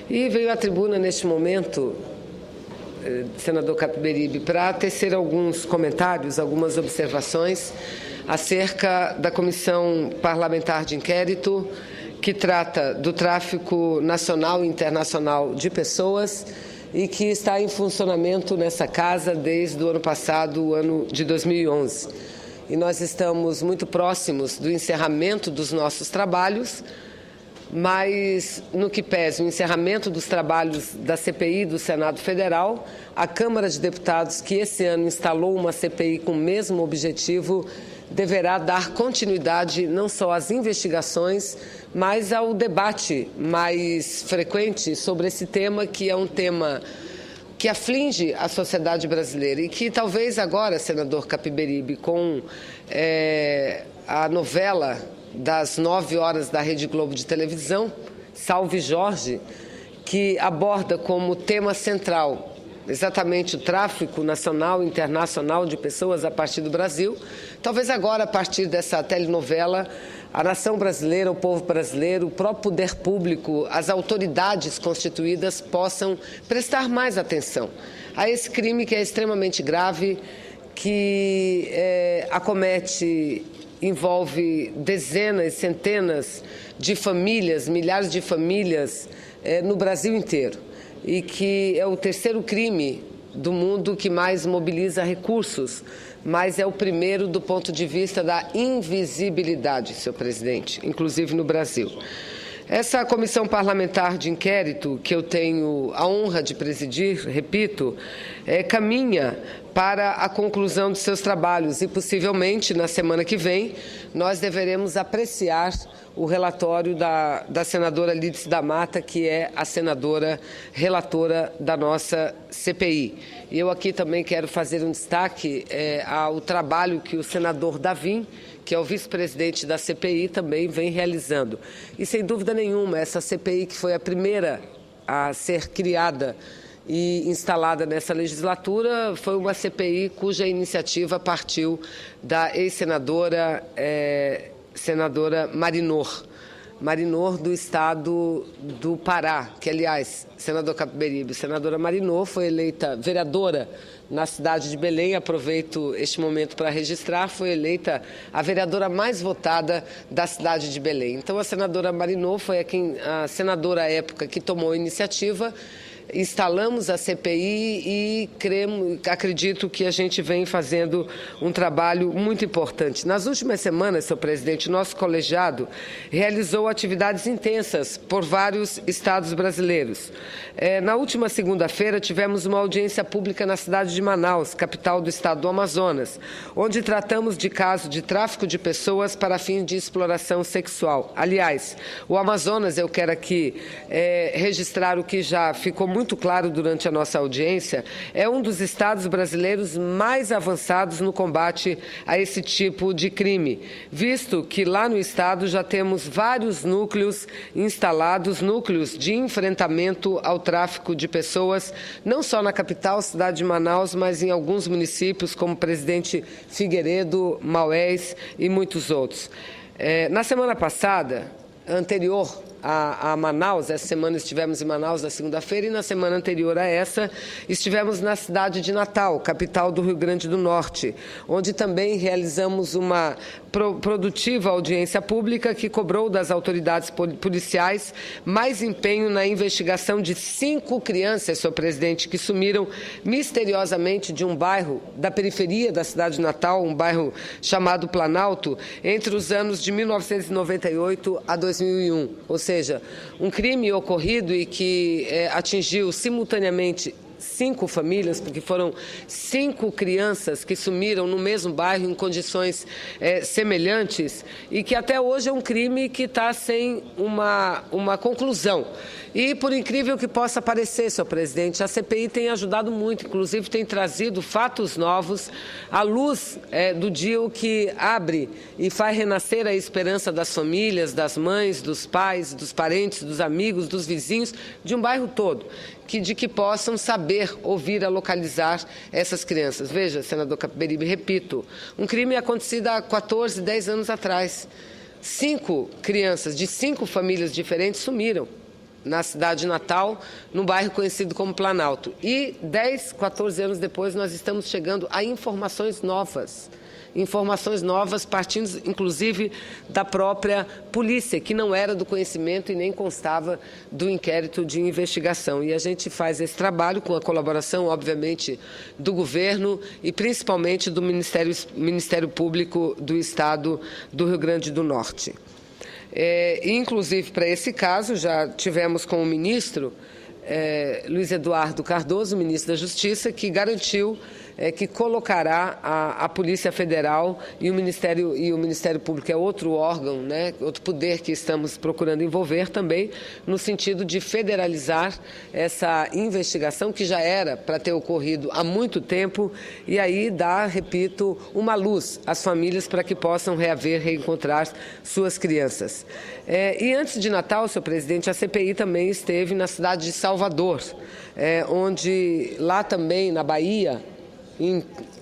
E veio à tribuna neste momento, senador Capiberibe, para tecer alguns comentários, algumas observações acerca da Comissão Parlamentar de Inquérito, que trata do tráfico nacional e internacional de pessoas e que está em funcionamento nessa casa desde o ano passado, o ano de 2011. E nós estamos muito próximos do encerramento dos nossos trabalhos, mas no que pese o encerramento dos trabalhos da CPI do Senado Federal, a Câmara de Deputados, que esse ano instalou uma CPI com o mesmo objetivo, deverá dar continuidade não só às investigações, mas ao debate mais frequente sobre esse tema, que é um tema que aflige a sociedade brasileira e que talvez agora, senador Capiberibe, com a novela das 9 horas da Rede Globo de televisão, Salve Jorge, que aborda como tema central exatamente o tráfico nacional e internacional de pessoas a partir do Brasil. Talvez agora, a partir dessa telenovela, a nação brasileira, o povo brasileiro, o próprio poder público, as autoridades constituídas possam prestar mais atenção a esse crime que é extremamente grave, que envolve dezenas, centenas de famílias, milhares de famílias no Brasil inteiro, e que é o terceiro crime do mundo que mais mobiliza recursos, mas é o primeiro do ponto de vista da invisibilidade, senhor presidente, inclusive no Brasil. Essa comissão parlamentar de inquérito, que eu tenho a honra de presidir, repito, caminha para a conclusão de seus trabalhos e, possivelmente, na semana que vem, nós deveremos apreciar o relatório da senadora Lídice da Mata, que é a senadora relatora da nossa CPI. E eu aqui também quero fazer um destaque ao trabalho que o senador Davim, que é o vice-presidente da CPI, também vem realizando. E, sem dúvida nenhuma, essa CPI, que foi a primeira a ser criada e instalada nessa legislatura, foi uma CPI cuja iniciativa partiu da ex-senadora senadora Marinor, do estado do Pará, que, aliás, senador Capiberibe, senadora Marinor foi eleita vereadora na cidade de Belém. Aproveito este momento para registrar, foi eleita a vereadora mais votada da cidade de Belém. Então, a senadora Marinor foi a senadora à época que tomou a iniciativa. Instalamos a CPI e acredito que a gente vem fazendo um trabalho muito importante. Nas últimas semanas, senhor presidente, nosso colegiado realizou atividades intensas por vários estados brasileiros. Na última segunda-feira, tivemos uma audiência pública na cidade de Manaus, capital do estado do Amazonas, onde tratamos de caso de tráfico de pessoas para fins de exploração sexual. Aliás, o Amazonas, eu quero aqui registrar o que já ficou muito claro durante a nossa audiência, é um dos estados brasileiros mais avançados no combate a esse tipo de crime, visto que lá no estado já temos vários núcleos instalados, núcleos de enfrentamento ao tráfico de pessoas, não só na capital, cidade de Manaus, mas em alguns municípios como Presidente Figueiredo, Maués e muitos outros. Na semana passada, anterior a Manaus, essa semana estivemos em Manaus na segunda-feira, e na semana anterior a essa estivemos na cidade de Natal, capital do Rio Grande do Norte, onde também realizamos uma produtiva audiência pública que cobrou das autoridades policiais mais empenho na investigação de 5 crianças, senhor presidente, que sumiram misteriosamente de um bairro da periferia da cidade de Natal, um bairro chamado Planalto, entre os anos de 1998 a 2001, ou seja, um crime ocorrido e que atingiu simultaneamente 5 famílias, porque foram 5 crianças que sumiram no mesmo bairro em condições semelhantes, e que até hoje é um crime que está sem uma conclusão. E, por incrível que possa parecer, senhor presidente, a CPI tem ajudado muito, inclusive tem trazido fatos novos à luz do dia, o que abre e faz renascer a esperança das famílias, das mães, dos pais, dos parentes, dos amigos, dos vizinhos, de um bairro todo, de que possam saber, ouvir, a localizar essas crianças. Veja, senador Capiberibe, repito, um crime acontecido há 14, 10 anos atrás. 5 crianças de 5 famílias diferentes sumiram. na cidade de Natal, num bairro conhecido como Planalto. E 10, 14 anos depois, nós estamos chegando a informações novas partindo, inclusive, da própria polícia, que não era do conhecimento e nem constava do inquérito de investigação. E a gente faz esse trabalho com a colaboração, obviamente, do governo e, principalmente, do Ministério Público do Estado do Rio Grande do Norte. Inclusive, para esse caso, já tivemos com o ministro Luiz Eduardo Cardoso, ministro da Justiça, que garantiu que colocará a Polícia Federal e o Ministério Público, é outro órgão, né, outro poder que estamos procurando envolver também, no sentido de federalizar essa investigação que já era para ter ocorrido há muito tempo e aí dar, repito, uma luz às famílias para que possam reencontrar suas crianças. E antes de Natal, senhor presidente, a CPI também esteve na cidade de Salvador, onde lá também, na Bahia,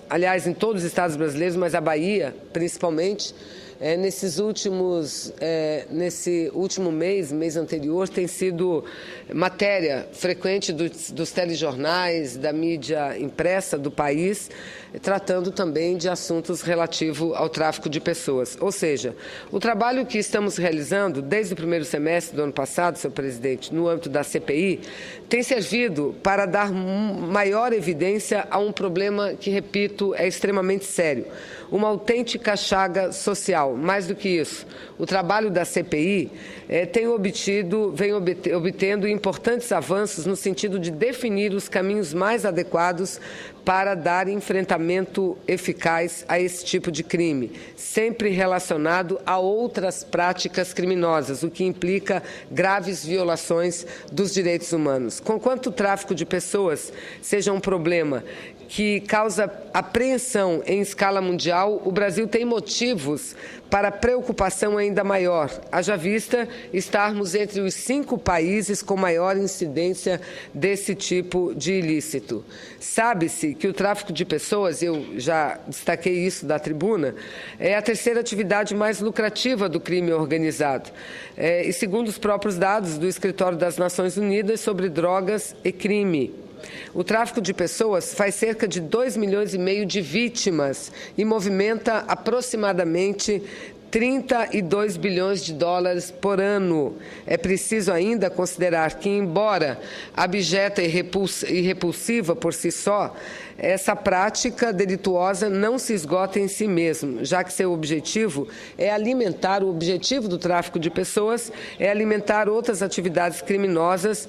aliás, em todos os estados brasileiros, mas a Bahia, principalmente, nesse último mês anterior, tem sido matéria frequente dos telejornais, da mídia impressa do país, tratando também de assuntos relativos ao tráfico de pessoas. Ou seja, o trabalho que estamos realizando desde o primeiro semestre do ano passado, senhor presidente, no âmbito da CPI, tem servido para dar maior evidência a um problema que, repito, é extremamente sério. Uma autêntica chaga social. Mais do que isso, o trabalho da CPI vem obtendo importantes avanços no sentido de definir os caminhos mais adequados para dar enfrentamento eficaz a esse tipo de crime, sempre relacionado a outras práticas criminosas, o que implica graves violações dos direitos humanos. Conquanto o tráfico de pessoas seja um problema que causa apreensão em escala mundial, o Brasil tem motivos para preocupação ainda maior, haja vista estarmos entre os 5 países com maior incidência desse tipo de ilícito. Sabe-se que o tráfico de pessoas, eu já destaquei isso da tribuna, é a terceira atividade mais lucrativa do crime organizado. E segundo os próprios dados do Escritório das Nações Unidas sobre Drogas e Crime, o tráfico de pessoas faz cerca de 2,5 milhões de vítimas e movimenta aproximadamente 32 bilhões de dólares por ano. É preciso ainda considerar que, embora abjeta e repulsiva por si só, essa prática delituosa não se esgota em si mesmo, já que seu objetivo é alimentar, o objetivo do tráfico de pessoas é alimentar outras atividades criminosas,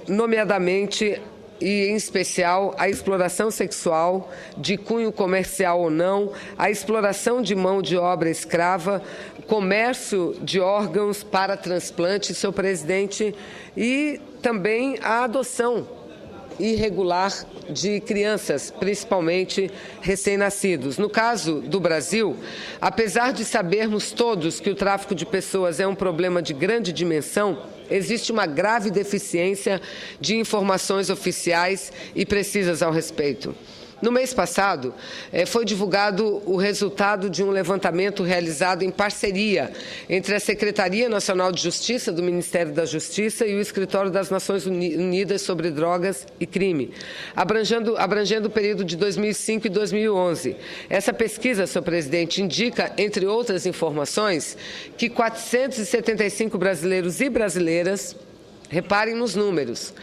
nomeadamente e, em especial, a exploração sexual, de cunho comercial ou não, a exploração de mão de obra escrava, comércio de órgãos para transplante, senhor presidente, e também a adoção irregular de crianças, principalmente recém-nascidos. No caso do Brasil, apesar de sabermos todos que o tráfico de pessoas é um problema de grande dimensão, existe uma grave deficiência de informações oficiais e precisas ao respeito. No mês passado, foi divulgado o resultado de um levantamento realizado em parceria entre a Secretaria Nacional de Justiça do Ministério da Justiça e o Escritório das Nações Unidas sobre Drogas e Crime, abrangendo o período de 2005 e 2011. Essa pesquisa, senhor presidente, indica, entre outras informações, que 475 brasileiros e brasileiras, reparem nos números,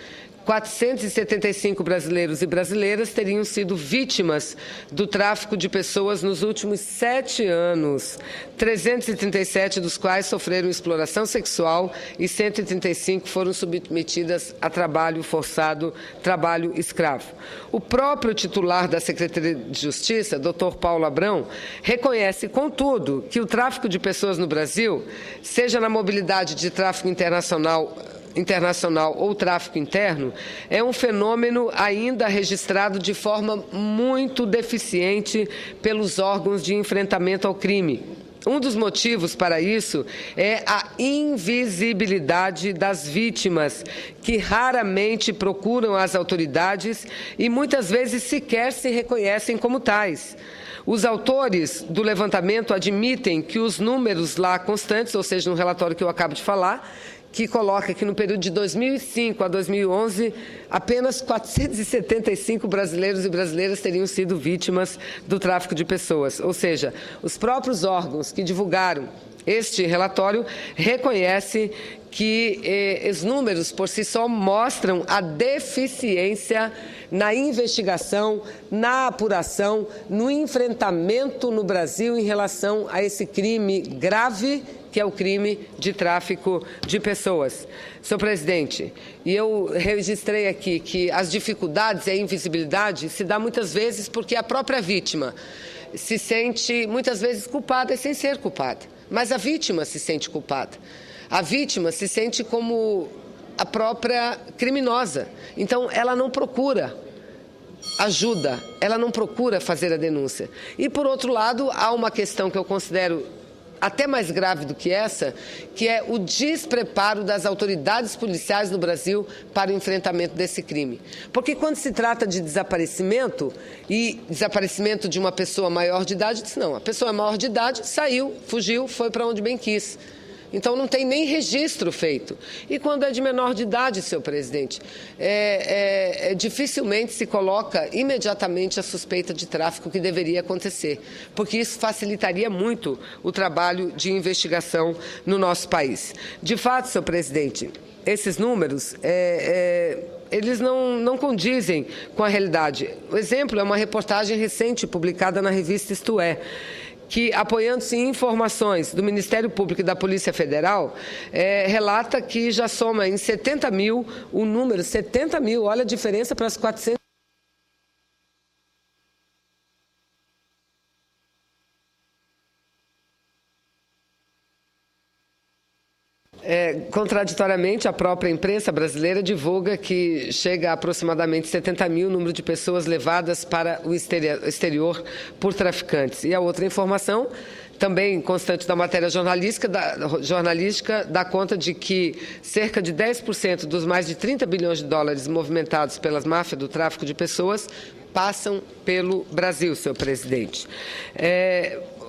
475 brasileiros e brasileiras teriam sido vítimas do tráfico de pessoas nos últimos 7 anos, 337 dos quais sofreram exploração sexual e 135 foram submetidas a trabalho forçado, trabalho escravo. O próprio titular da Secretaria de Justiça, Dr. Paulo Abrão, reconhece, contudo, que o tráfico de pessoas no Brasil, seja na mobilidade de tráfico internacional ou tráfico interno, é um fenômeno ainda registrado de forma muito deficiente pelos órgãos de enfrentamento ao crime. Um dos motivos para isso é a invisibilidade das vítimas, que raramente procuram as autoridades e muitas vezes sequer se reconhecem como tais. Os autores do levantamento admitem que os números lá constantes, ou seja, no relatório que eu acabo de falar, que coloca que no período de 2005 a 2011, apenas 475 brasileiros e brasileiras teriam sido vítimas do tráfico de pessoas. Ou seja, os próprios órgãos que divulgaram este relatório reconhecem que os números por si só mostram a deficiência na investigação, na apuração, no enfrentamento no Brasil em relação a esse crime grave que é o crime de tráfico de pessoas. Senhor presidente, e eu registrei aqui que as dificuldades e a invisibilidade se dá muitas vezes porque a própria vítima se sente muitas vezes culpada e sem ser culpada. Mas a vítima se sente culpada. A vítima se sente como a própria criminosa. Então, ela não procura ajuda, ela não procura fazer a denúncia. E, por outro lado, há uma questão que eu considero até mais grave do que essa, que é o despreparo das autoridades policiais no Brasil para o enfrentamento desse crime. Porque quando se trata de desaparecimento, e desaparecimento de uma pessoa maior de idade, diz não, a pessoa maior de idade saiu, fugiu, foi para onde bem quis. Então, não tem nem registro feito. E quando é de menor de idade, senhor presidente, dificilmente se coloca imediatamente a suspeita de tráfico que deveria acontecer, porque isso facilitaria muito o trabalho de investigação no nosso país. De fato, senhor presidente, esses números eles não condizem com a realidade. O exemplo é uma reportagem recente publicada na revista Isto É, que, apoiando-se em informações do Ministério Público e da Polícia Federal, relata que já soma em 70 mil o número, 70 mil, olha a diferença para as 400. Contraditoriamente, a própria imprensa brasileira divulga que chega a aproximadamente 70 mil o número de pessoas levadas para o exterior por traficantes. E a outra informação, também constante da matéria jornalística, dá conta de que cerca de 10% dos mais de 30 bilhões de dólares movimentados pelas máfias do tráfico de pessoas passam pelo Brasil, senhor presidente.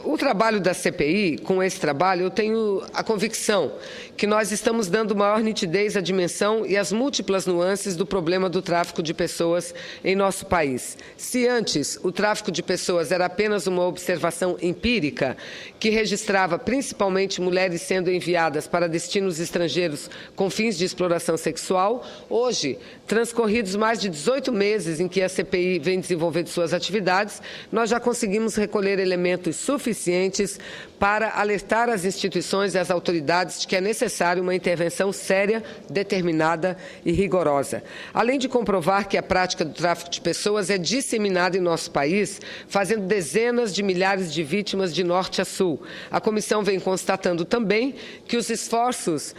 O trabalho da CPI, com esse trabalho, eu tenho a convicção que nós estamos dando maior nitidez à dimensão e às múltiplas nuances do problema do tráfico de pessoas em nosso país. Se antes o tráfico de pessoas era apenas uma observação empírica, que registrava principalmente mulheres sendo enviadas para destinos estrangeiros com fins de exploração sexual, hoje, transcorridos mais de 18 meses em que a CPI vem desenvolvendo suas atividades, nós já conseguimos recolher elementos suficientes para alertar as instituições e as autoridades de que é necessário uma intervenção séria, determinada e rigorosa. Além de comprovar que a prática do tráfico de pessoas é disseminada em nosso país, fazendo dezenas de milhares de vítimas de norte a sul. A comissão vem constatando também que os esforços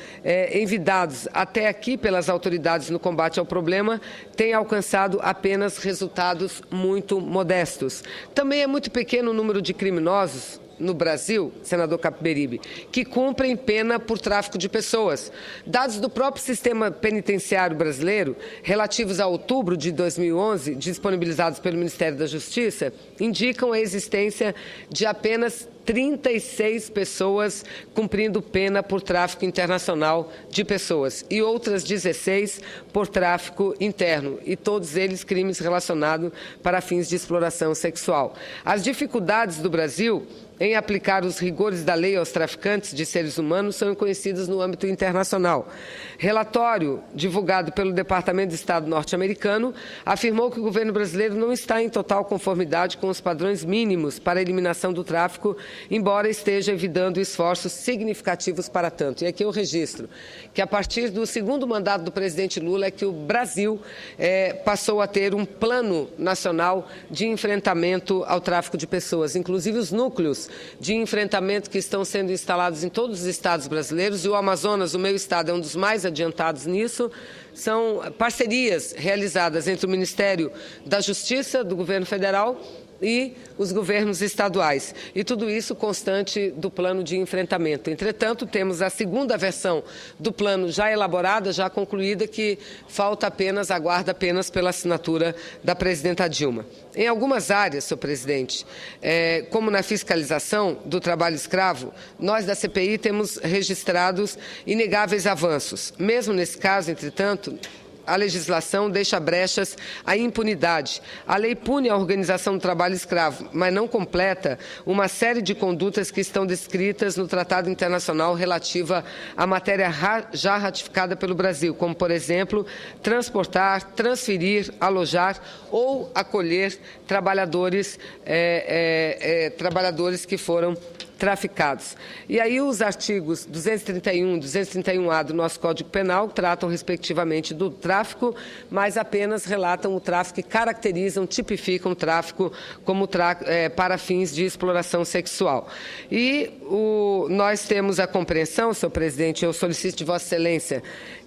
envidados até aqui pelas autoridades no combate ao problema têm alcançado apenas resultados muito modestos. Também é muito pequeno o número de criminosos no Brasil, senador Capiberibe, que cumprem pena por tráfico de pessoas. Dados do próprio sistema penitenciário brasileiro, relativos a outubro de 2011, disponibilizados pelo Ministério da Justiça, indicam a existência de apenas 36 pessoas cumprindo pena por tráfico internacional de pessoas e outras 16 por tráfico interno, e todos eles crimes relacionados para fins de exploração sexual. As dificuldades do Brasil em aplicar os rigores da lei aos traficantes de seres humanos são conhecidas no âmbito internacional. Relatório divulgado pelo Departamento de Estado norte-americano afirmou que o governo brasileiro não está em total conformidade com os padrões mínimos para a eliminação do tráfico, embora esteja evitando esforços significativos para tanto. E aqui eu registro que, a partir do segundo mandato do presidente Lula, é que o Brasil passou a ter um plano nacional de enfrentamento ao tráfico de pessoas, inclusive os núcleos de enfrentamento que estão sendo instalados em todos os estados brasileiros, e o Amazonas, o meu estado, é um dos mais adiantados nisso. São parcerias realizadas entre o Ministério da Justiça do Governo Federal e os governos estaduais. E tudo isso constante do plano de enfrentamento. Entretanto, temos a segunda versão do plano já elaborada, já concluída, que aguarda apenas pela assinatura da presidenta Dilma. Em algumas áreas, senhor presidente, como na fiscalização do trabalho escravo, nós da CPI temos registrados inegáveis avanços. Mesmo nesse caso, entretanto, a legislação deixa brechas à impunidade. A lei pune a organização do trabalho escravo, mas não completa uma série de condutas que estão descritas no Tratado Internacional relativa à matéria já ratificada pelo Brasil, como, por exemplo, transportar, transferir, alojar ou acolher trabalhadores que foram traficados. E aí os artigos 231 e 231-A do nosso Código Penal tratam, respectivamente, do tráfico, mas apenas relatam o tráfico e caracterizam, tipificam o tráfico como para fins de exploração sexual. E nós temos a compreensão, senhor presidente, eu solicito de Vossa Excelência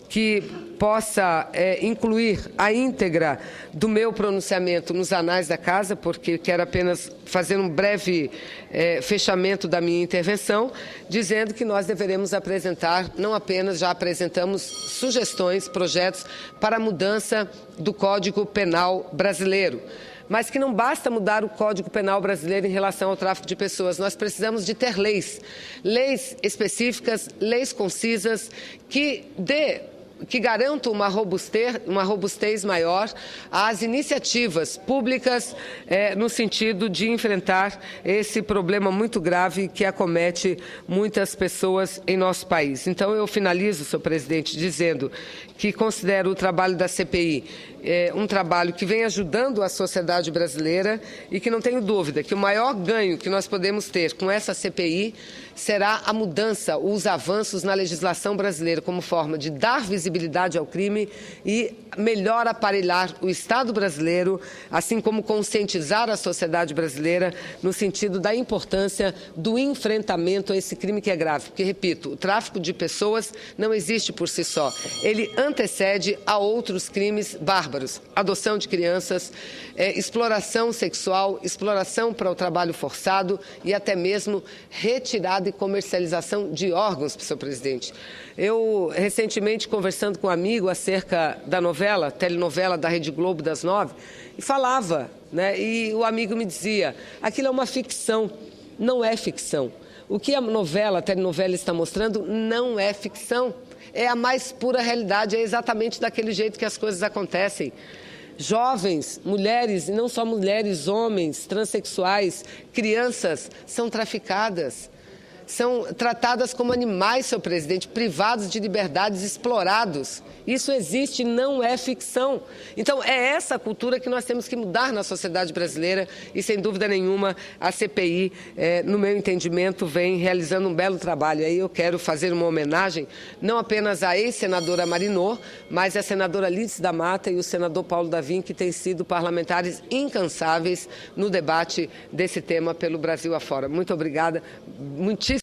que possa incluir a íntegra do meu pronunciamento nos anais da Casa, porque quero apenas fazer um breve fechamento da minha intervenção, dizendo que nós deveremos apresentar, não apenas já apresentamos sugestões, projetos para a mudança do Código Penal brasileiro, mas que não basta mudar o Código Penal brasileiro em relação ao tráfico de pessoas. Nós precisamos de ter leis específicas, leis concisas, que garantam uma robustez maior às iniciativas públicas no sentido de enfrentar esse problema muito grave que acomete muitas pessoas em nosso país. Então, eu finalizo, senhor presidente, dizendo que considero o trabalho da CPI um trabalho que vem ajudando a sociedade brasileira e que não tenho dúvida que o maior ganho que nós podemos ter com essa CPI será a mudança, os avanços na legislação brasileira como forma de dar visibilidade ao crime e melhor aparelhar o Estado brasileiro, assim como conscientizar a sociedade brasileira no sentido da importância do enfrentamento a esse crime que é grave. Porque, repito, o tráfico de pessoas não existe por si só. Ele antecede a outros crimes bárbaros. Adoção de crianças, exploração sexual, exploração para o trabalho forçado e até mesmo retirada e comercialização de órgãos, senhor presidente. Eu, recentemente, conversando com um amigo acerca da telenovela da Rede Globo das 9, e falava, e o amigo me dizia, aquilo é uma ficção, não é ficção. O que a telenovela está mostrando não é ficção, é a mais pura realidade, é exatamente daquele jeito que as coisas acontecem. Jovens, mulheres, e não só mulheres, homens, transexuais, crianças são traficadas. São tratadas como animais, senhor presidente, privados de liberdades, explorados. Isso existe, não é ficção. Então, é essa cultura que nós temos que mudar na sociedade brasileira e, sem dúvida nenhuma, a CPI, no meu entendimento, vem realizando um belo trabalho. Aí eu quero fazer uma homenagem, não apenas à ex-senadora Marinô, mas à senadora Lídice da Mata e o senador Paulo Davim, que têm sido parlamentares incansáveis no debate desse tema pelo Brasil afora. Muito obrigada. Muitíssimo